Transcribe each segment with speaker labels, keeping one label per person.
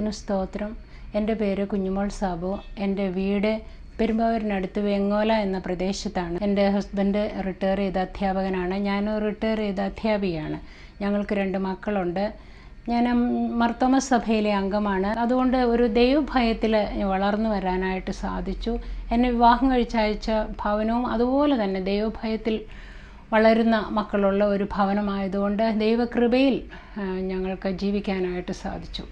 Speaker 1: ദൈവത്തിന് സ്തോത്രം. എൻ്റെ പേര് കുഞ്ഞുമോൾ സാബു. എൻ്റെ വീട് പെരുമ്പാവൂരിനടുത്ത് വെങ്ങോല എന്ന പ്രദേശത്താണ്. എൻ്റെ ഹസ്ബൻഡ് റിട്ടയർ ചെയ്ത അധ്യാപകനാണ്. ഞാനും റിട്ടയർ ചെയ്ത അധ്യാപികയാണ്. ഞങ്ങൾക്ക് 2 മക്കളുണ്ട്. ഞാൻ മർത്തോമ സഭയിലെ അംഗമാണ്. അതുകൊണ്ട് ഒരു ദൈവഭയത്തിൽ വളർന്നു വരാനായിട്ട് സാധിച്ചു. എന്നെ വിവാഹം കഴിച്ചയച്ച ഭവനവും അതുപോലെ തന്നെ ദൈവഭയത്തിൽ വളരുന്ന മക്കളുള്ള ഒരു ഭവനമായതുകൊണ്ട് ദൈവകൃപയിൽ ഞങ്ങൾക്ക് ജീവിക്കാനായിട്ട് സാധിച്ചു.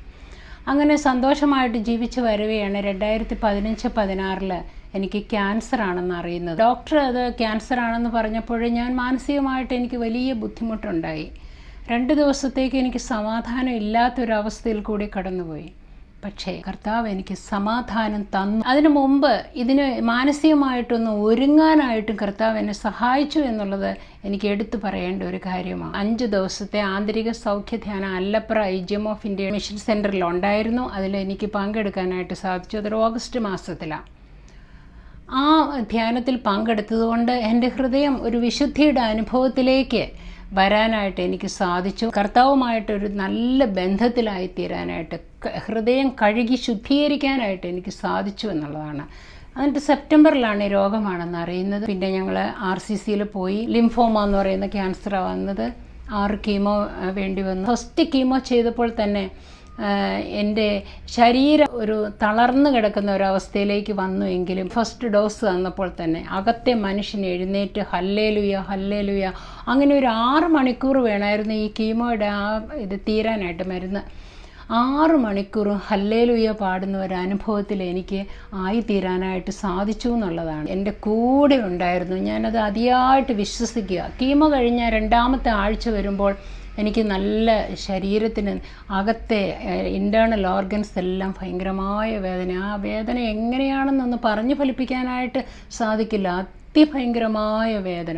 Speaker 1: അങ്ങനെ സന്തോഷമായിട്ട് ജീവിച്ച് വരവെയാണ് 2015-16 എനിക്ക് ക്യാൻസർ ആണെന്ന് അറിയുന്നത്. ഡോക്ടർ അത് ക്യാൻസർ ആണെന്ന് പറഞ്ഞപ്പോൾ ഞാൻ മാനസികമായിട്ട് എനിക്ക് വലിയ ബുദ്ധിമുട്ടുണ്ടായി. 2 ദിവസത്തേക്ക് എനിക്ക് സമാധാനം ഇല്ലാത്തൊരവസ്ഥയിൽ കൂടി കടന്നുപോയി. പക്ഷേ കർത്താവ് എനിക്ക് സമാധാനം തന്നു. അതിനു മുമ്പ് ഇതിന് മാനസികമായിട്ടൊന്ന് ഒരുങ്ങാനായിട്ടും കർത്താവ് എന്നെ സഹായിച്ചു എന്നുള്ളത് എനിക്ക് എടുത്തു പറയേണ്ട ഒരു കാര്യമാണ്. 5 ദിവസത്തെ ആന്തരിക സൗഖ്യധ്യാനം Allapra IGM of India mission സെൻറ്ററിൽ ഉണ്ടായിരുന്നു. അതിൽ എനിക്ക് പങ്കെടുക്കാനായിട്ട് സാധിച്ചു. അതൊരു ഓഗസ്റ്റ് മാസത്തിലാണ്. ആ ധ്യാനത്തിൽ പങ്കെടുത്തതുകൊണ്ട് എൻ്റെ ഹൃദയം ഒരു വിശുദ്ധിയുടെ അനുഭവത്തിലേക്ക് വരാനായിട്ട് എനിക്ക് സാധിച്ചു. കർത്താവുമായിട്ടൊരു നല്ല ബന്ധത്തിലായിത്തീരാനായിട്ട്, ഹൃദയം കഴുകി ശുദ്ധീകരിക്കാനായിട്ട് എനിക്ക് സാധിച്ചു എന്നുള്ളതാണ്. എന്നിട്ട് സെപ്റ്റംബറിലാണ് ഈ രോഗമാണെന്ന് അറിയുന്നത്. പിന്നെ ഞങ്ങൾ RCCയിൽ പോയി. ലിംഫോമ എന്ന് പറയുന്ന ക്യാൻസറാണ് വന്നത്. 6 കീമോ വേണ്ടി വന്നു. ഫസ്റ്റ് കീമോ ചെയ്തപ്പോൾ തന്നെ എൻ്റെ ശരീരം ഒരു തളർന്നു കിടക്കുന്ന ഒരവസ്ഥയിലേക്ക് വന്നു. എങ്കിലും ഫസ്റ്റ് ഡോസ് തന്നപ്പോൾ തന്നെ അകത്തെ മനുഷ്യൻ എഴുന്നേറ്റ് ഹല്ലേലൂയ ഹല്ലേലൂയ, അങ്ങനെ ഒരു 6 മണിക്കൂർ വേണമായിരുന്നു ഈ കീമോയുടെ ഇത് തീരാനായിട്ട്. മരുന്ന് 6 മണിക്കൂറും ഹല്ലേലൂയ പാടുന്ന ഒരു അനുഭവത്തിൽ എനിക്ക് ആയിത്തീരാനായിട്ട് സാധിച്ചു എന്നുള്ളതാണ്. എൻ്റെ കൂടെ ഉണ്ടായിരുന്നു. ഞാനത് അതിയായിട്ട് വിശ്വസിക്കുക. കീമോ കഴിഞ്ഞ 2ാമത്തെ ആഴ്ച വരുമ്പോൾ എനിക്ക് നല്ല ശരീരത്തിന് അകത്തെ ഇൻറ്റേർണൽ ഓർഗൻസ് എല്ലാം ഭയങ്കരമായ വേദന. ആ വേദന എങ്ങനെയാണെന്നൊന്ന് പറഞ്ഞു ഫലിപ്പിക്കാനായിട്ട് സാധിക്കില്ല. അതിഭയങ്കരമായ വേദന.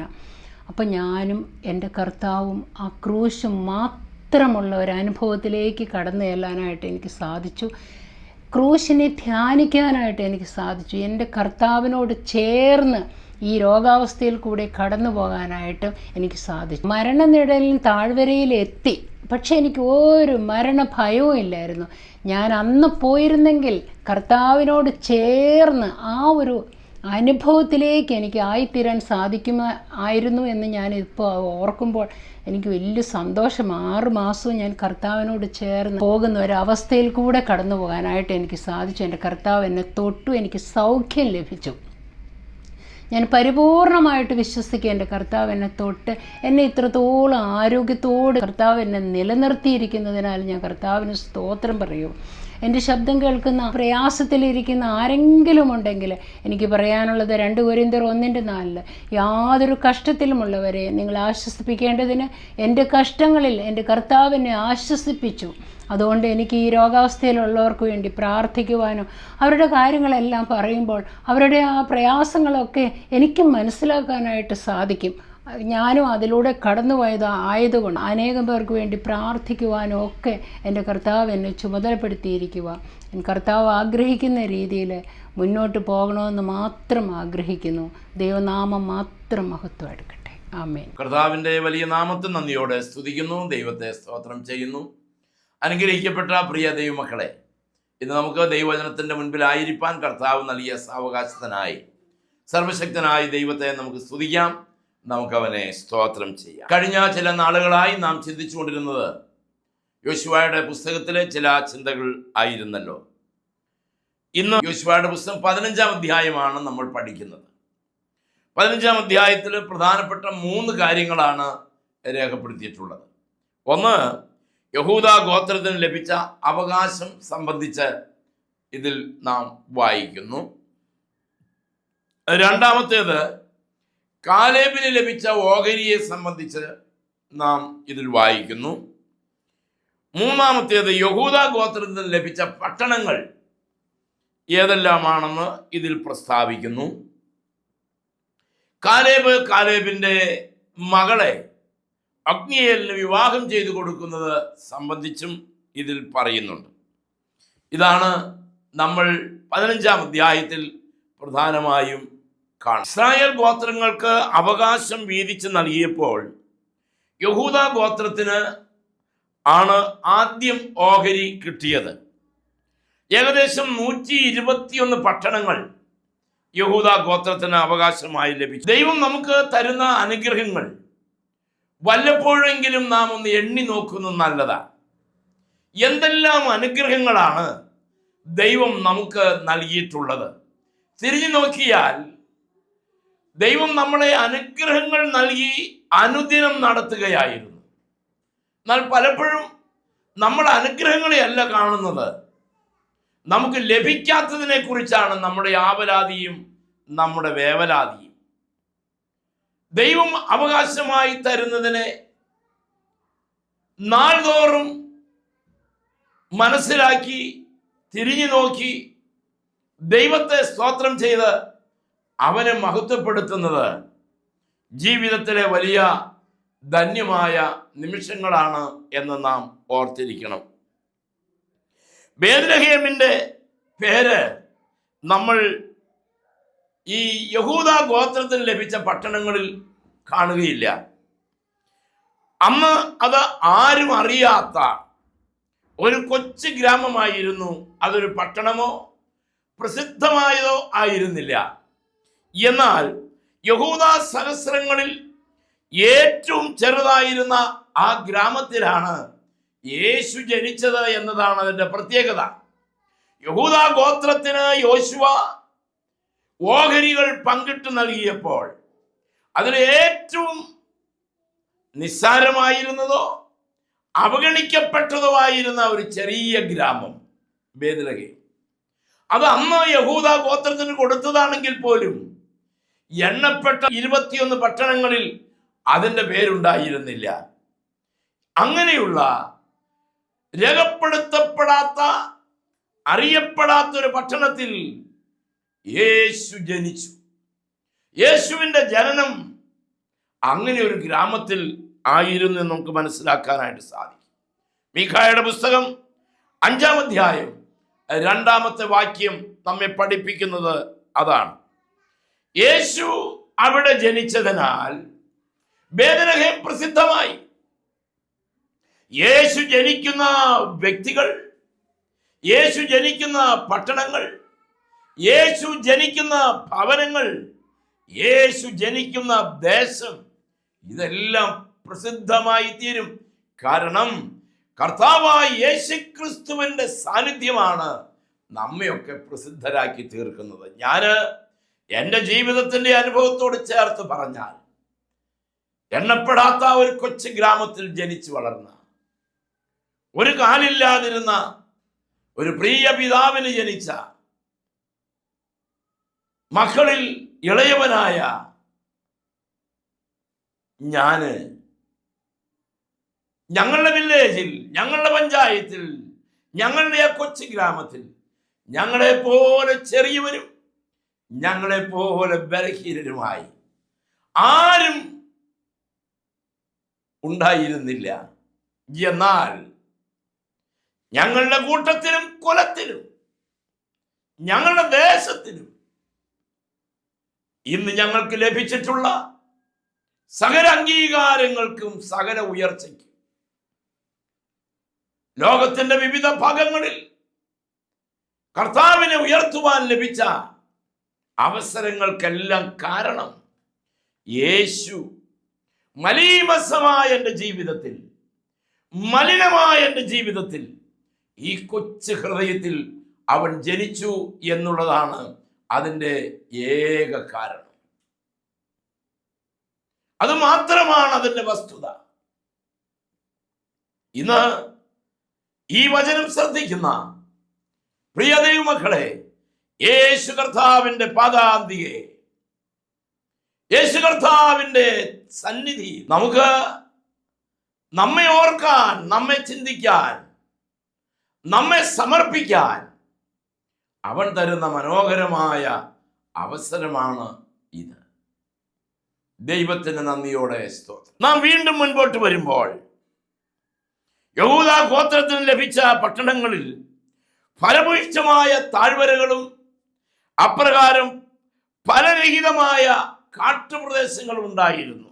Speaker 1: അപ്പം ഞാനും എൻ്റെ കർത്താവും ആ ക്രൂശും മാത്രമുള്ള ഒരു അനുഭവത്തിലേക്ക് കടന്നു ചെല്ലാനായിട്ട് എനിക്ക് സാധിച്ചു. ക്രൂശിനെ ധ്യാനിക്കാനായിട്ട് എനിക്ക് സാധിച്ചു. എൻ്റെ കർത്താവിനോട് ചേർന്ന് ഈ രോഗാവസ്ഥയിൽ കൂടെ കടന്നു പോകാനായിട്ട് എനിക്ക് സാധിച്ചു. മരണനിഴലിൽ താഴ്വരയിലെത്തി. പക്ഷെ എനിക്ക് ഒരു മരണഭയവും ഇല്ലായിരുന്നു. ഞാൻ അന്ന് പോയിരുന്നെങ്കിൽ കർത്താവിനോട് ചേർന്ന് ആ ഒരു അനുഭവത്തിലേക്ക് എനിക്ക് ആയിത്തീരാൻ സാധിക്കുമായിരുന്നു എന്ന് ഞാനിപ്പോൾ ഓർക്കുമ്പോൾ എനിക്ക് വലിയ സന്തോഷം. 6 മാസവും ഞാൻ കർത്താവിനോട് ചേർന്ന് പോകുന്ന ഒരവസ്ഥയിൽ കൂടെ കടന്നു പോകാനായിട്ട് എനിക്ക് സാധിച്ചു. എൻ്റെ കർത്താവ് എന്നെ തൊട്ടു. എനിക്ക് സൗഖ്യം ലഭിച്ചു. ഞാൻ പരിപൂർണമായിട്ട് വിശ്വസിക്കുക എൻ്റെ കർത്താവ് എന്നെ തൊട്ട് എന്നെ ഇത്രത്തോളം ആരോഗ്യത്തോട് കർത്താവ് എന്നെ നിലനിർത്തിയിരിക്കുന്നതിനാൽ ഞാൻ കർത്താവിന് സ്തോത്രം പറയൂ. എൻ്റെ ശബ്ദം കേൾക്കുന്ന പ്രയാസത്തിലിരിക്കുന്ന ആരെങ്കിലും ഉണ്ടെങ്കിൽ എനിക്ക് പറയാനുള്ളത് 2 കൊരിന്ത്യർ 1:4 യാതൊരു കഷ്ടത്തിലുമുള്ളവരെ നിങ്ങൾ ആശ്വസിപ്പിക്കേണ്ടതിന് എൻ്റെ കഷ്ടങ്ങളിൽ എൻ്റെ കർത്താവ് എന്നെ ആശ്വസിപ്പിച്ചു. അതുകൊണ്ട് എനിക്ക് ഈ രോഗാവസ്ഥയിലുള്ളവർക്ക് വേണ്ടി പ്രാർത്ഥിക്കുവാനും അവരുടെ കാര്യങ്ങളെല്ലാം പറയുമ്പോൾ അവരുടെ ആ പ്രയാസങ്ങളൊക്കെ എനിക്ക് മനസ്സിലാക്കാനായിട്ട് സാധിക്കും. ഞാനും അതിലൂടെ കടന്നുപോയത് ആയതുകൊണ്ട് അനേകം പേർക്ക് വേണ്ടി പ്രാർത്ഥിക്കുവാനും ഒക്കെ എൻ്റെ കർത്താവ് എന്നെ ചുമതലപ്പെടുത്തിയിരിക്കുക. കർത്താവ് ആഗ്രഹിക്കുന്ന രീതിയിൽ മുന്നോട്ട് പോകണമെന്ന് മാത്രം ആഗ്രഹിക്കുന്നു. ദൈവനാമം മാത്രം മഹത്വം എടുക്കട്ടെ. ആമേൻ.
Speaker 2: കർത്താവിൻ്റെ വലിയ നാമത്തിൽ നന്ദിയോടെ സ്തുതിക്കുന്നു. ദൈവത്തെ സ്തോത്രം ചെയ്യുന്നു. അനുഗ്രഹിക്കപ്പെട്ട പ്രിയ ദൈവമക്കളെ, ഇന്ന് നമുക്ക് ദൈവവചനത്തിൻ്റെ മുൻപിലായിരിക്കാൻ കർത്താവ് നൽകിയ സാവകാശത്തിനായി സർവശക്തനായ ദൈവത്തെ നമുക്ക് സ്തുതിക്കാം. നമുക്കവനെ സ്തോത്രം ചെയ്യാം. കഴിഞ്ഞ ചില നാളുകളായി നാം ചിന്തിച്ചുകൊണ്ടിരുന്നത് യോശുവയുടെ പുസ്തകത്തിലെ ചില ചിന്തകൾ ആയിരുന്നല്ലോ. ഇന്ന് യോശുവയുടെ പുസ്തകം 15-ാം അധ്യായമാണ് നമ്മൾ പഠിക്കുന്നത്. 15-ാം അധ്യായത്തിൽ പ്രധാനപ്പെട്ട 3 കാര്യങ്ങളാണ് രേഖപ്പെടുത്തിയിട്ടുള്ളത്. ഒന്ന്, യഹൂദ ഗോത്രത്തിന് ലഭിച്ച അവകാശം സംബന്ധിച്ച് ഇതിൽ നാം വായിക്കുന്നു. രണ്ടാമത്തേത്, കാലേബിന് ലഭിച്ച ഓഹരിയെ സംബന്ധിച്ച് നാം ഇതിൽ വായിക്കുന്നു. മൂന്നാമത്തേത്, യഹൂദ ഗോത്രത്തിന് ലഭിച്ച പട്ടണങ്ങൾ ഏതെല്ലാമാണെന്ന് ഇതിൽ പ്രസ്താവിക്കുന്നു. കാലേബിൻ്റെ മകളെ അഗ്നിയേലിന് വിവാഹം ചെയ്തു കൊടുക്കുന്നത് സംബന്ധിച്ചും ഇതിൽ പറയുന്നുണ്ട്. ഇതാണ് നമ്മൾ 15-ാം അധ്യായത്തിൽ പ്രധാനമായും കാണും. ഇസ്രായേൽ ഗോത്രങ്ങൾക്ക് അവകാശം വീതിച്ച് നൽകിയപ്പോൾ യഹൂദ ഗോത്രത്തിന് ആണ് ആദ്യം ഓഹരി കിട്ടിയത്. ഏകദേശം 121 പട്ടണങ്ങൾ യഹൂദ ഗോത്രത്തിന് അവകാശമായി ലഭിച്ചു. ദൈവം നമുക്ക് തരുന്ന അനുഗ്രഹങ്ങൾ വല്ലപ്പോഴെങ്കിലും നാം ഒന്ന് എണ്ണി നോക്കുന്നത് നല്ലതാണ്. എന്തെല്ലാം അനുഗ്രഹങ്ങളാണ് ദൈവം നമുക്ക് നൽകിയിട്ടുള്ളത്. തിരിഞ്ഞു നോക്കിയാൽ ദൈവം നമ്മളെ അനുഗ്രഹങ്ങൾ നൽകി അനുദിനം നടത്തുകയായിരുന്നു. എന്നാൽ പലപ്പോഴും നമ്മൾ അനുഗ്രഹങ്ങളെ അല്ല കാണുന്നത്, നമുക്ക് ലഭിക്കാത്തതിനെ കുറിച്ചാണ് നമ്മുടെ ആവലാതിയും നമ്മുടെ വേവലാതിയും. ദൈവം അവകാശമായി തരുന്നതിനെ നാൾതോറും മനസ്സിലാക്കി തിരിഞ്ഞു നോക്കി ദൈവത്തെ സ്തോത്രം ചെയ്ത് അവനെ മഹത്വപ്പെടുത്തുന്നത് ജീവിതത്തിലെ വലിയ ധന്യമായ നിമിഷങ്ങളാണ് എന്ന് നാം ഓർത്തിരിക്കണം. ബേത്ലഹേമിൻ്റെ പേര് നമ്മൾ ഈ യഹൂദ ഗോത്രത്തിന് ലഭിച്ച പട്ടണങ്ങളിൽ കാണുകയില്ല. അന്ന് അത് ആരും അറിയാത്ത ഒരു കൊച്ചു ഗ്രാമമായിരുന്നു. അതൊരു പട്ടണമോ പ്രസിദ്ധമായതോ ആയിരുന്നില്ല. എന്നാൽ യഹൂദ സഹസ്രങ്ങളിൽ ഏറ്റവും ചെറുതായിരുന്ന ആ ഗ്രാമത്തിലാണ് യേശു ജനിച്ചത് എന്നതാണ് അതിൻ്റെ പ്രത്യേകത. യഹൂദ ഗോത്രത്തിന് യോശുവ ഓഹരികൾ പങ്കിട്ട് നൽകിയപ്പോൾ അതിൽ ഏറ്റവും നിസ്സാരമായിരുന്നതോ അവഗണിക്കപ്പെട്ടതോ ആയിരുന്ന ഒരു ചെറിയ ഗ്രാമം ബേത്ലഹേം. അത് അന്ന് യഹൂദ ഗോത്രത്തിന് കൊടുത്തതാണെങ്കിൽ പോലും എണ്ണപ്പെട്ട 21 പട്ടണങ്ങളിൽ അതിൻ്റെ പേരുണ്ടായിരുന്നില്ല. അങ്ങനെയുള്ള രേഖപ്പെടുത്തപ്പെടാത്ത അറിയപ്പെടാത്ത ഒരു പട്ടണത്തിൽ യേശു ജനിച്ചു. യേശുവിൻ്റെ ജനനം അങ്ങനെ ഒരു ഗ്രാമത്തിൽ ആയിരുന്നു എന്ന് നമുക്ക് മനസ്സിലാക്കാനായിട്ട് സാധിക്കും. മീഖായുടെ പുസ്തകം 5-ാം അധ്യായം 2-ാമത്തെ വാക്യം നമ്മെ പഠിപ്പിക്കുന്നത് അതാണ്. യേശു അവിടെ ജനിച്ചതിനാൽ ബേത്ലഹേം പ്രസിദ്ധമായി. യേശു ജനിക്കുന്ന വ്യക്തികൾ, യേശു ജനിക്കുന്ന പട്ടണങ്ങൾ, യേശു ജനിക്കുന്ന ഭവനങ്ങൾ, യേശു ജനിക്കുന്ന ദേശം, ഇതെല്ലാം പ്രസിദ്ധമായി തീരും. കാരണം കർത്താവായ യേശുക്രിസ്തുവിന്റെ സാന്നിധ്യമാണ് നമ്മയൊക്കെ പ്രസിദ്ധരാക്കി തീർക്കുന്നത്. ഞാൻ എൻ്റെ ജീവിതത്തിൻ്റെ അനുഭവത്തോട് ചേർത്ത് പറഞ്ഞാൽ, എണ്ണപ്പെടാത്ത ഒരു കൊച്ചു ഗ്രാമത്തിൽ ജനിച്ചു വളർന്ന, ഒരു കാലില്ലാതിരുന്ന ഒരു പ്രിയ പിതാവിന് ജനിച്ച, മക്കളിൽ ഇളയവനായ ഞാന് ഞങ്ങളുടെ വില്ലേജിൽ, ഞങ്ങളുടെ പഞ്ചായത്തിൽ, ഞങ്ങളുടെ ആ കൊച്ചു ഗ്രാമത്തിൽ ഞങ്ങളെ പോലെ ചെറിയവരും ഞങ്ങളെ പോലെ ബലഹീനരുമായി ആരും ഉണ്ടായിരുന്നില്ല. എന്നാൽ ഞങ്ങളുടെ കൂട്ടത്തിലും കുലത്തിലും ഞങ്ങളുടെ ദേശത്തിലും ഇന്ന് ഞങ്ങൾക്ക് ലഭിച്ചിട്ടുള്ള സകല അംഗീകാരങ്ങൾക്കും സകല ഉയർച്ചയ്ക്കും ലോകത്തിന്റെ വിവിധ ഭാഗങ്ങളിൽ കർത്താവിനെ ഉയർത്തുവാൻ ലഭിച്ച അവസരങ്ങൾക്കെല്ലാം കാരണം യേശു മലീമസമായ എൻ്റെ ജീവിതത്തിൽ, മലിനമായ എൻ്റെ ജീവിതത്തിൽ, ഈ കൊച്ചു ഹൃദയത്തിൽ അവൻ ജനിച്ചു എന്നുള്ളതാണ് അതിൻ്റെ ഏക കാരണം. അത് മാത്രമാണ് അതിൻ്റെ വസ്തുത. ഇന്ന് ഈ വചനം ശ്രദ്ധിക്കുന്ന പ്രിയ ദൈവമക്കളെ, യേശു കർത്താവിൻ്റെ പാദാന്തികെ, യേശു കർത്താവിൻ്റെ സന്നിധി നമുക്ക് നമ്മെ ഓർക്കാൻ, നമ്മെ ചിന്തിക്കാൻ, നമ്മെ സമർപ്പിക്കാൻ അവൻ തരുന്ന മനോഹരമായ അവസരമാണ് ഇത്. ദൈവത്തിന് നന്ദിയോടെ സ്തോത്രം. നാം വീണ്ടും മുൻപോട്ട് വരുമ്പോൾ യഹൂദ ഗോത്രത്തിന് ലഭിച്ച പട്ടണങ്ങളിൽ ഫലഭൂയിഷ്ഠമായ താഴ്വരകളും അപ്രകാരം ഫലരഹിതമായ കാട്ടുപ്രദേശങ്ങളും ഉണ്ടായിരുന്നു.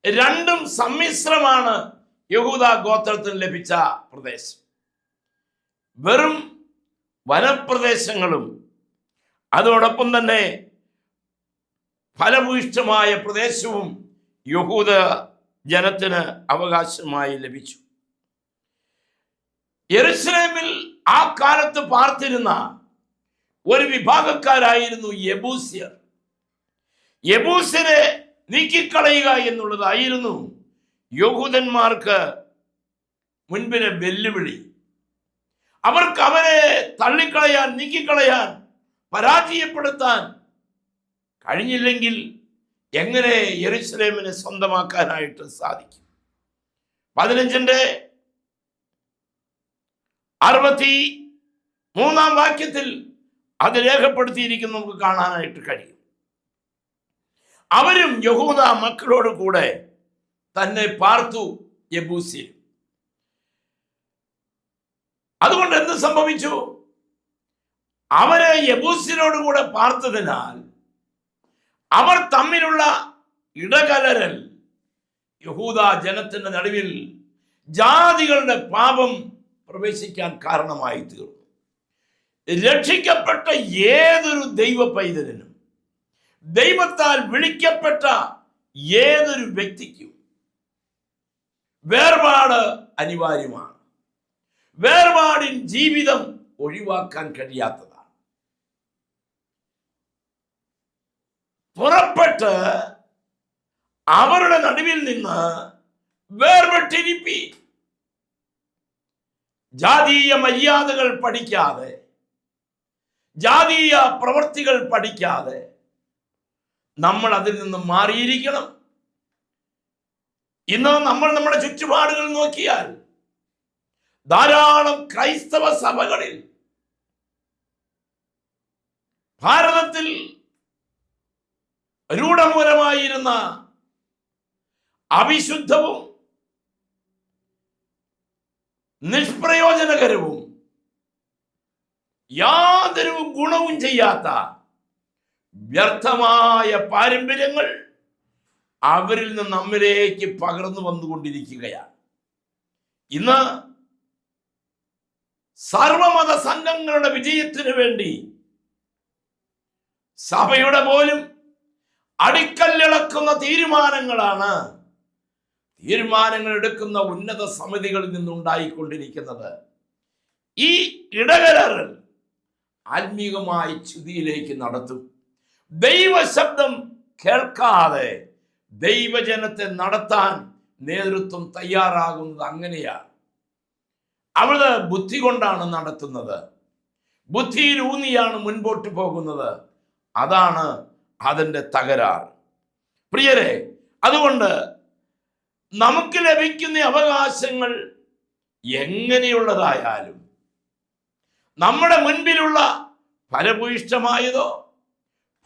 Speaker 2: രണ്ടും സമ്മിശ്രമാണ് യഹൂദ ഗോത്രത്തിന് ലഭിച്ച പ്രദേശം. വെറും വനപ്രദേശങ്ങളും അതോടൊപ്പം തന്നെ ഫലഭൂയിഷ്ഠമായ പ്രദേശവും യഹൂദ ജനത്തിന് അവകാശമായി ലഭിച്ചു. യെരുശലേമിൽ ആ കാലത്ത് പാർത്തിരുന്ന ഒരു വിഭാഗക്കാരായിരുന്നു യെബൂസ്യർ. യെബൂസ്യരെ നീക്കിക്കളയുക എന്നുള്ളതായിരുന്നു യഹൂദന്മാർക്ക് മുൻപിലെ വെല്ലുവിളി. അവർക്ക് അവരെ തള്ളിക്കളയാൻ, നീക്കിക്കളയാൻ, പരാജയപ്പെടുത്താൻ കഴിഞ്ഞില്ലെങ്കിൽ എങ്ങനെ യെരുശലേമിനെ സ്വന്തമാക്കാനായിട്ട് സാധിക്കും? 15:63 വാക്യത്തിൽ അത് രേഖപ്പെടുത്തിയിരിക്കുന്നു, നമുക്ക് കാണാനായിട്ട് കഴിയും. അവരും യഹൂദ മക്കളോട് കൂടെ തന്നെ പാർത്തു യെബൂസ്യർ. അതുകൊണ്ട് എന്ത് സംഭവിച്ചു? അവരെ യെബൂസ്യരോട് കൂടെ പാർത്തതിനാൽ അവർ തമ്മിലുള്ള ഇടകലരൽ യഹൂദ ജനത്തിന്റെ നടുവിൽ ജാതികളുടെ പാപം പ്രവേശിക്കാൻ കാരണമായി തീർന്നു. രക്ഷിക്കപ്പെട്ട ഏതൊരു ദൈവ പൈതലിനും, ദൈവത്താൽ വിളിക്കപ്പെട്ട ഏതൊരു വ്യക്തിക്കും വേർപാട് അനിവാര്യമാണ്. വേർപാടിൻ ജീവിതം ഒഴിവാക്കാൻ കഴിയാത്തതാണ്. പുറപ്പെട്ട് അവരുടെ നടുവിൽ നിന്ന് വേർപെട്ടിരിപ്പി. ജാതീയ മര്യാദകൾ പഠിക്കാതെ, ജാതീയ പ്രവൃത്തികൾ പഠിക്കാതെ നമ്മൾ അതിൽ നിന്ന് മാറിയിരിക്കണം. ഇന്ന് നമ്മൾ നമ്മുടെ ചുറ്റുപാടുകൾ നോക്കിയാൽ ധാരാളം ക്രൈസ്തവ സഭകളിൽ ഭാരതത്തിൽ രൂഢമൂലമായിരുന്ന അവിശുദ്ധവും നിഷ്പ്രയോജനകരവും യാതൊരു ഗുണവും ചെയ്യാത്ത വ്യർത്ഥമായ പാരമ്പര്യങ്ങൾ അവരിൽ നിന്ന് നമ്മിലേക്ക് പകർന്നു വന്നുകൊണ്ടിരിക്കുകയാണ്. ഇന്ന് സർവമത സംഘങ്ങളുടെ വിജയത്തിനു വേണ്ടി സഭയുടെ പോലും അടിക്കല്ലിളക്കുന്ന തീരുമാനങ്ങൾ എടുക്കുന്ന ഉന്നത സമിതികളിൽ നിന്നുണ്ടായിക്കൊണ്ടിരിക്കുന്നത്. ഈ ഇടകലറൽ ആത്മീകമായ ച്യുതിയിലേക്ക് നടത്തും. ദൈവശബ്ദം കേൾക്കാതെ ദൈവജനത്തെ നടത്താൻ നേതൃത്വം തയ്യാറാകുന്നത് അങ്ങനെയാണ്. അവിടെ ബുദ്ധി കൊണ്ടാണ് നടത്തുന്നത്, ബുദ്ധിയിൽ ഊന്നിയാണ് മുൻപോട്ട് പോകുന്നത്. അതാണ് അതിൻ്റെ തകരാറ്. പ്രിയരെ, അതുകൊണ്ട് നമുക്ക് ലഭിക്കുന്ന അവകാശങ്ങൾ എങ്ങനെയുള്ളതായാലും നമ്മുടെ മുൻപിലുള്ള ഫലഭൂയിഷ്ഠമായതോ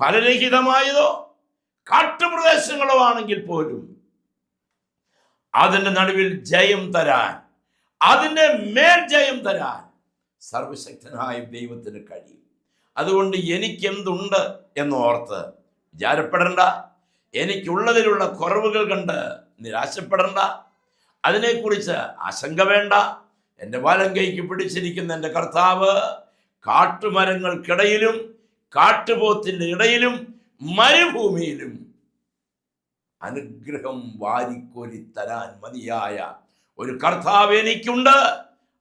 Speaker 2: ഫലരഹിതമായതോ കാട്ടുപ്രദേശങ്ങളോ ആണെങ്കിൽ പോലും അതിൻ്റെ നടുവിൽ ജയം തരാൻ, അതിൻ്റെ മേൽ ജയം തരാൻ സർവശക്തനായ ദൈവത്തിന് കഴിയും. അതുകൊണ്ട് എനിക്കെന്തുണ്ട് എന്നോർത്ത് വിചാരപ്പെടേണ്ട, എനിക്കുള്ളതിലുള്ള കുറവുകൾ കണ്ട് നിരാശപ്പെടേണ്ട, അതിനെക്കുറിച്ച് ആശങ്ക വേണ്ട. എൻ്റെ വലം കൈക്ക് പിടിച്ചിരിക്കുന്ന എൻ്റെ കർത്താവ് കാട്ടുമരങ്ങൾക്കിടയിലും കാട്ടുപോത്തിൻ്റെ ഇടയിലും മരുഭൂമിയിലും അനുഗ്രഹം വാരിക്കോരി തരാൻ മതിയായ ഒരു കർത്താവ് എനിക്കുണ്ട്.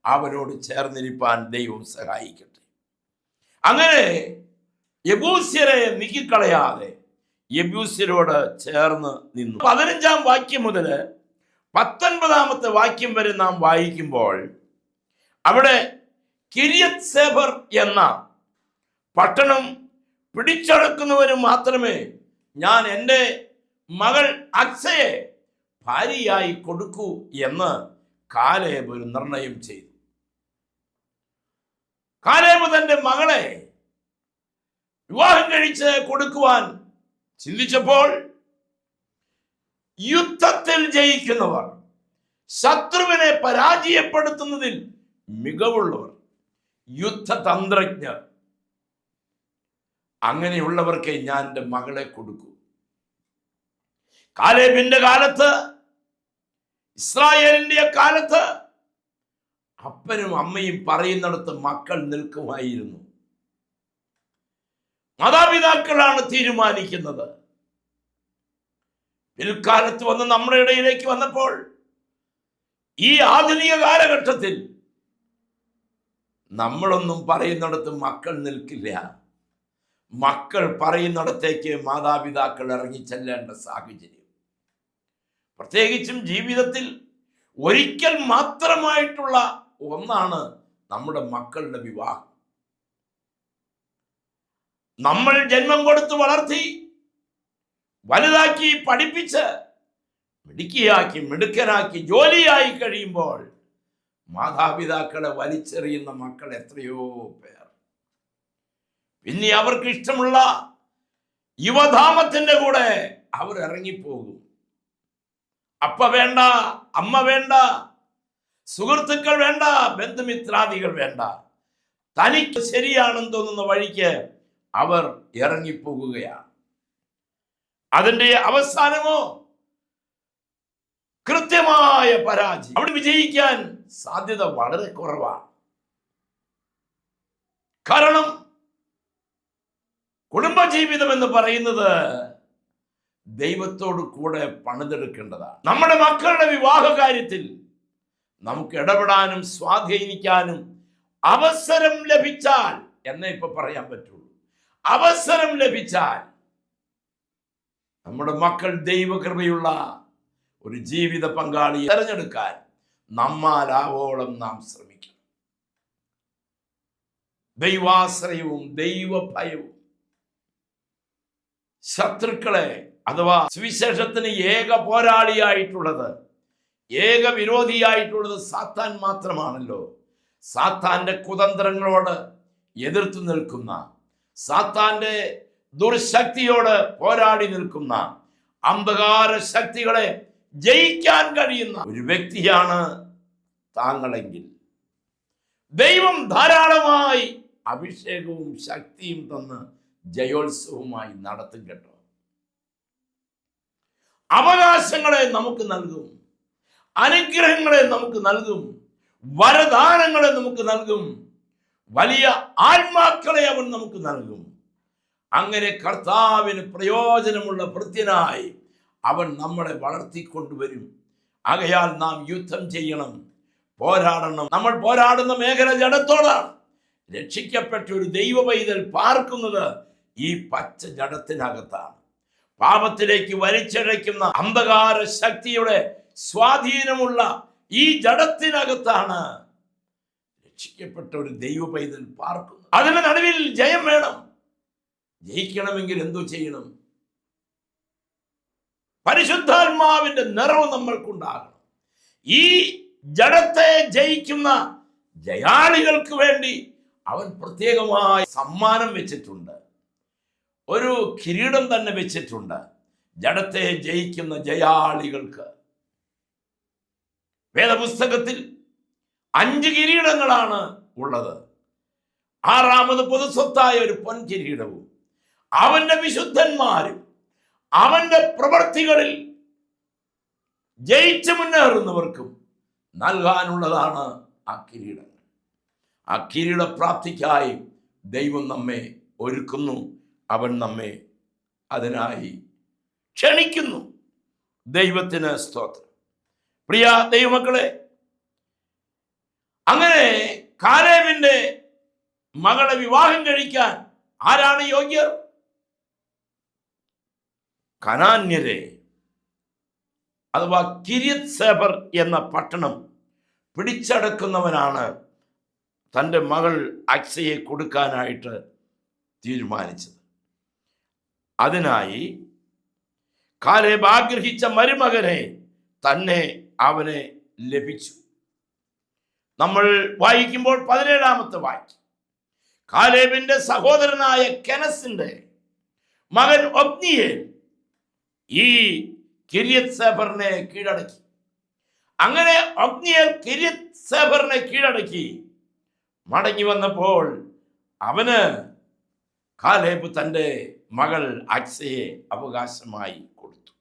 Speaker 2: അവനോട് ചേർന്നിരിപ്പാൻ ദൈവം സഹായിക്കട്ടെ. അങ്ങനെ യെബൂസ്യരെ നീക്കിക്കളയാതെ യെബൂസ്യരോട് ചേർന്ന് നിന്നു. 15 വാക്യം മുതൽ 19 വാക്യം വരെ നാം വായിക്കുമ്പോൾ അവിടെ കിര്യത്ത് സേഫർ എന്ന പട്ടണം പിടിച്ചടക്കുന്നവന് മാത്രമേ ഞാൻ എൻ്റെ മകൾ അക്സയെ ഭാര്യയായി കൊടുക്കൂ എന്ന് കാലേബ് ഒരു നിർണയം ചെയ്തു. കാലേബ് തൻ്റെ മകളെ വിവാഹം കഴിച്ച് കൊടുക്കുവാൻ ചിന്തിച്ചപ്പോൾ യുദ്ധത്തിൽ ജയിക്കുന്നവർ, ശത്രുവിനെ പരാജയപ്പെടുത്തുന്നതിൽ മികവുള്ളവർ, യുദ്ധതന്ത്രജ്ഞർ, അങ്ങനെയുള്ളവർക്ക് ഞാൻ എൻ്റെ മകളെ കൊടുക്കൂ. കാലേബിന്റെ കാലത്ത്, ഇസ്രായേലിന്റെ കാലത്ത് അപ്പനും അമ്മയും പറയുന്നിടത്ത് മക്കൾ നിൽക്കുമായിരുന്നു. മാതാപിതാക്കളാണ് തീരുമാനിക്കുന്നത്. പിൽക്കാലത്ത് വന്ന് നമ്മുടെ ഇടയിലേക്ക് വന്നപ്പോൾ ഈ ആധുനിക കാലഘട്ടത്തിൽ നമ്മളൊന്നും പറയുന്നിടത്ത് മക്കൾ നിൽക്കില്ല. മക്കൾ പറയുന്നിടത്തേക്ക് മാതാപിതാക്കൾ ഇറങ്ങിച്ചെല്ലേണ്ട സാഹചര്യം. പ്രത്യേകിച്ചും ജീവിതത്തിൽ ഒരിക്കൽ മാത്രമായിട്ടുള്ള ഒന്നാണ് നമ്മുടെ മക്കളുടെ വിവാഹം. നമ്മൾ ജന്മം കൊടുത്ത് വളർത്തി വലുതാക്കി പഠിപ്പിച്ച് മിടുക്കിയാക്കി മിടുക്കനാക്കി ജോലിയായി കഴിയുമ്പോൾ മാതാപിതാക്കളെ വലിച്ചെറിയുന്ന മക്കൾ എത്രയോ പേർ. പിന്നെ അവർക്ക് ഇഷ്ടമുള്ള യുവധാമത്തിന്റെ കൂടെ അവർ ഇറങ്ങിപ്പോകും. അപ്പ വേണ്ട, അമ്മ വേണ്ട, സുഹൃത്തുക്കൾ വേണ്ട, ബന്ധുമിത്രാദികൾ വേണ്ട, തനിക്ക് ശരിയാണെന്ന് തോന്നുന്ന വഴിക്ക് അവർ ഇറങ്ങിപ്പോകുകയാണ്. അതിന്റെ അവസാനമോ കൃത്യമായ പരാജയം. അവിടെ വിജയിക്കാൻ സാധ്യത വളരെ കുറവാണ്. കാരണം കുടുംബജീവിതം എന്ന് പറയുന്നത് ദൈവത്തോട് കൂടെ പണിതെടുക്കേണ്ടതാണ്. നമ്മുടെ മക്കളുടെ വിവാഹ കാര്യത്തിൽ നമുക്ക് ഇടപെടാനും സ്വാധീനിക്കാനും അവസരം ലഭിച്ചാൽ എന്നേ ഇപ്പൊ പറയാൻ പറ്റുള്ളൂ. അവസരം ലഭിച്ചാൽ നമ്മുടെ മക്കൾ ദൈവകൃപയുള്ള ഒരു ജീവിത പങ്കാളിയെ തെരഞ്ഞെടുക്കാൻ നമ്മാലാവോളം നാം ശ്രമിക്കണം. ദൈവാശ്രയവും ദൈവഭയവും ശത്രുക്കളെ അഥവാ സുവിശേഷത്തിന് ഏക പോരാളിയായിട്ടുള്ളത്, ഏക വിരോധിയായിട്ടുള്ളത് സാത്താൻ മാത്രമാണല്ലോ. സാത്താന്റെ കുതന്ത്രങ്ങളോട് എതിർത്തു നിൽക്കുന്ന, സാത്താന്റെ ദുർശക്തിയോട് പോരാടി നിൽക്കുന്ന, അന്ധകാര ശക്തികളെ ജയിക്കാൻ കഴിയുന്ന ഒരു വ്യക്തിയാണ് താങ്കളെങ്കിൽ ദൈവം ധാരാളമായി അഭിഷേകവും ശക്തിയും തന്ന് ജയോത്സവമായി നടത്തും കേട്ടോ. അവകാശങ്ങളെ നമുക്ക് നൽകും, അനുഗ്രഹങ്ങളെ നമുക്ക് നൽകും, വരദാനങ്ങളെ നമുക്ക് നൽകും, വലിയ ആത്മാക്കളെ അവൻ നമുക്ക് നൽകും. അങ്ങനെ കർത്താവിന് പ്രയോജനമുള്ള ഭൃത്യനായി അവൻ നമ്മളെ വളർത്തിക്കൊണ്ടുവരും. ആകയാൽ നാം യുദ്ധം ചെയ്യണം, പോരാടണം. നമ്മൾ പോരാടുന്ന മേഖല ജഡത്തോടാണ്. രക്ഷിക്കപ്പെട്ട ഒരു ദൈവ പൈതൽ പാർക്കുന്നത് ഈ പച്ച ജഡത്തിനകത്താണ്. പാപത്തിലേക്ക് വലിച്ചിഴയ്ക്കുന്ന അന്ധകാര ശക്തിയുടെ സ്വാധീനമുള്ള ഈ ജഡത്തിനകത്താണ് രക്ഷിക്കപ്പെട്ട ഒരു ദൈവ പൈതൽ പാർക്കുന്നത്. അതിന്റെ നടുവിൽ ജയം വേണം. ജയിക്കണമെങ്കിൽ എന്തോ ചെയ്യണം? പരിശുദ്ധാത്മാവിന്റെ നിറവ് നമ്മൾക്കുണ്ടാകണം. ഈ ജഡത്തെ ജയിക്കുന്ന ജയാളികൾക്ക് വേണ്ടി അവൻ പ്രത്യേകമായ സമ്മാനം വെച്ചിട്ടുണ്ട്. ഒരു കിരീടം തന്നെ വെച്ചിട്ടുണ്ട് ജഡത്തെ ജയിക്കുന്ന ജയാളികൾക്ക്. വേദപുസ്തകത്തിൽ 5 കിരീടങ്ങളാണ് ഉള്ളത്. 6ാമത് പൊതുസ്വത്തായ ഒരു പൊൻകിരീടവും അവന്റെ വിശുദ്ധന്മാരും അവന്റെ പ്രവൃത്തികളിൽ ജയിച്ചു മുന്നേറുന്നവർക്കും നൽകാനുള്ളതാണ് ആ കിരീടങ്ങൾ. ആ കിരീടപ്രാപ്തിക്കായി ദൈവം നമ്മെ ഒരുക്കുന്നു. അവൻ നമ്മെ അതിനായി ക്ഷണിക്കുന്നു. ദൈവത്തിന് സ്തോത്രം. പ്രിയ ദൈവമക്കളെ, അങ്ങനെ കാലേബിന്റെ മകളെ വിവാഹം കഴിക്കാൻ ആരാണ് യോഗ്യർ? കനാന്യരെ അഥവാ കിര്യത്ത് സേബർ എന്ന പട്ടണം പിടിച്ചടക്കുന്നവനാണ് തൻ്റെ മകൾ അക്സയെ കൊടുക്കാനായിട്ട് തീരുമാനിച്ചത്. അതിനായി കാലേബ് ആഗ്രഹിച്ച മരുമകനെ തന്നെ അവന് ലഭിച്ചു. നമ്മൾ വായിക്കുമ്പോൾ 17ാമത്തെ വാക്യം, കാലേബിന്റെ സഹോദരനായ കെനസിന്റെ മകൻ ഒബ്നിയേൽ ഈ കിര്യത്ത് സേബറിനെ കീഴടക്കി. അങ്ങനെ ഒബ്നിയേൽ കിര്യത്ത് സേബറിനെ കീഴടക്കി മടങ്ങി വന്നപ്പോൾ അവന് കാലേബ് തൻ്റെ മകൾ അക്സയെ അവകാശമായി കൊടുത്തു.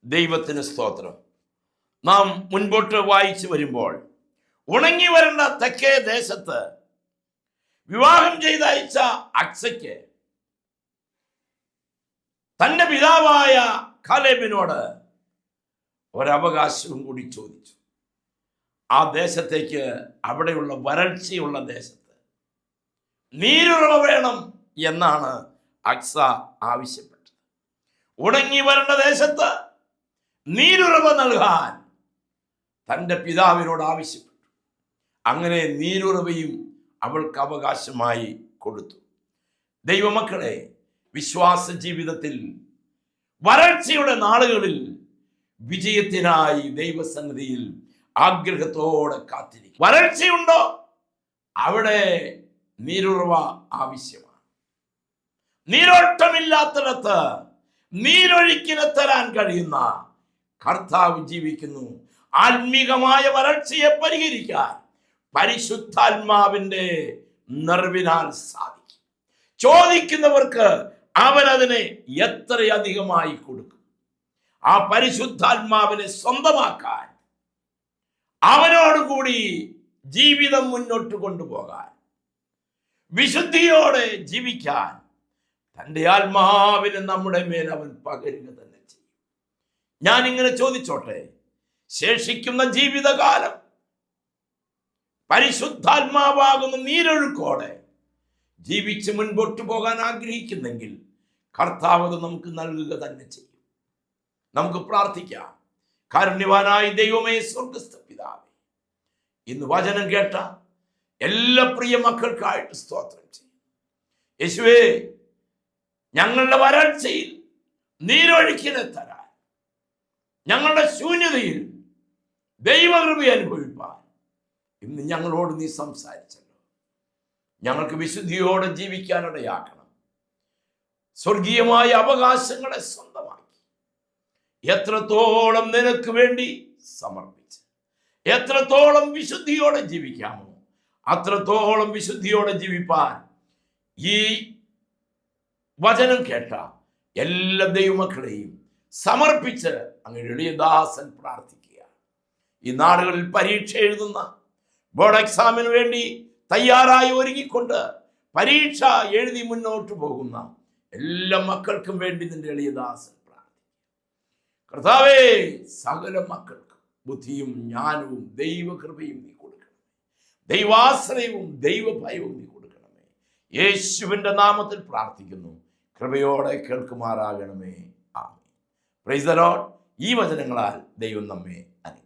Speaker 2: ദൈവത്തിന് സ്തോത്രം. നാം മുൻപോട്ട് വായിച്ചു വരുമ്പോൾ ഉണങ്ങി വരേണ്ട തെക്കേ ദേശത്ത് വിവാഹം ചെയ്തയച്ച അക്സയ്ക്ക് തന്റെ പിതാവായ കാലേബിനോട് ഒരവകാശവും കൂടി ചോദിച്ചു. ആ ദേശത്തേക്ക്, അവിടെയുള്ള വരൾച്ചയുള്ള ദേശത്ത് നീരുറവ വേണം എന്നാണ് അക്സ ആവശ്യപ്പെട്ടത്. ഉണങ്ങി വരേണ്ട ദേശത്ത് നീരുറവ നൽകാൻ തൻ്റെ പിതാവിനോട് ആവശ്യപ്പെട്ടു. അങ്ങനെ നീരുറവയും അവൾക്ക് അവകാശമായി കൊടുത്തു. ദൈവമക്കളെ, വിശ്വാസ ജീവിതത്തിൽ വരൾച്ചയുടെ നാളുകളിൽ വിജയത്തിനായി ദൈവസന്നിധിയിൽ ആഗ്രഹത്തോടെ കാത്തിരിക്കും. വരൾച്ചയുണ്ടോ? അവിടെ നീരുറവ ആവശ്യമാണ്. നീരോട്ടമില്ലാത്തിടത്ത് നീരൊഴുക്കിനെ തരാൻ കഴിയുന്ന കർത്താവ് ജീവിക്കുന്നു. ആത്മീകമായ വരൾച്ചയെ പരിഹരിക്കാൻ പരിശുദ്ധാത്മാവിന്റെ നിറവിനാൽ സാധിക്കും. ചോദിക്കുന്നവർക്ക് അവൻ അതിനെ എത്രയധികമായി കൊടുക്കും. ആ പരിശുദ്ധാത്മാവിനെ സ്വന്തമാക്കാൻ, അവനോടുകൂടി ജീവിതം മുന്നോട്ട് കൊണ്ടുപോകാൻ, വിശുദ്ധിയോടെ ജീവിക്കാൻ തൻ്റെ ആത്മാവിനെ നമ്മുടെ മേൽ അവൻ പകരുക തന്നെ ചെയ്യും. ഞാൻ ഇങ്ങനെ ചോദിച്ചോട്ടെ, ശേഷിക്കുന്ന ജീവിതകാലം പരിശുദ്ധാത്മാവാകുന്ന നീരൊഴുക്കോടെ ജീവിച്ച് മുൻപോട്ട് പോകാൻ ആഗ്രഹിക്കുന്നെങ്കിൽ കർത്താവ് അത് നമുക്ക് നൽകുക തന്നെ ചെയ്യും. നമുക്ക് പ്രാർത്ഥിക്കാം. കാരുണ്യവാനായ ദൈവമേ, സ്വർഗ്ഗസ്ഥ പിതാവേ, ഇന്ന് വചനം കേട്ട എല്ലാ പ്രിയ മക്കൾക്കായിട്ട് സ്തോത്രം ചെയ്യും. യേശുവേ, ഞങ്ങളുടെ വരൾച്ചയിൽ നീരൊഴുക്കിനെ തരാൻ, ഞങ്ങളുടെ ശൂന്യതയിൽ ദൈവകൃപ അനുഭവിപ്പാൻ ഇന്ന് ഞങ്ങളോട് നീ സംസാരിച്ചല്ലോ. ഞങ്ങൾക്ക് വിശുദ്ധിയോടെ ജീവിക്കാനിടയാക്കണം. സ്വർഗീയമായ അവകാശങ്ങളെ സ്വന്തമാക്കി എത്രത്തോളം നിനക്ക് വേണ്ടി സമർപ്പിച്ച് എത്രത്തോളം വിശുദ്ധിയോടെ ജീവിക്കാമോ അത്രത്തോളം വിശുദ്ധിയോടെ ജീവിപ്പാൻ ഈ വചനം കേട്ട എല്ലാ ദൈവമക്കളെയും സമർപ്പിച്ച് അങ്ങയുടെ എളിയദാസൻ പ്രാർത്ഥിക്കുക. ഈ നാടുകളിൽ പരീക്ഷ എഴുതുന്ന, ബോർഡ് എക്സാമിന് വേണ്ടി തയ്യാറായി ഒരുങ്ങിക്കൊണ്ട് പരീക്ഷ എഴുതി മുന്നോട്ട് പോകുന്ന എല്ലാ മക്കൾക്കും വേണ്ടി നിന്റെ എളിയദാസൻ പ്രാർത്ഥിക്കുക. കർത്താവേ, സകല മക്കൾക്കും ബുദ്ധിയും ജ്ഞാനവും ദൈവകൃപയും നീ കൊടുക്കണമേ. ദൈവാശ്രയവും ദൈവഭയവും നീ കൊടുക്കണമേ. യേശുവിൻ്റെ നാമത്തിൽ പ്രാർത്ഥിക്കുന്നു. കൃപയോടെ കേൾക്കുമാറാകണമേ. ആമേൻ. Praise the lord. ഈ വചനങ്ങളാൽ ദൈവം നമ്മെ അനുഗ്രഹിക്കട്ടെ.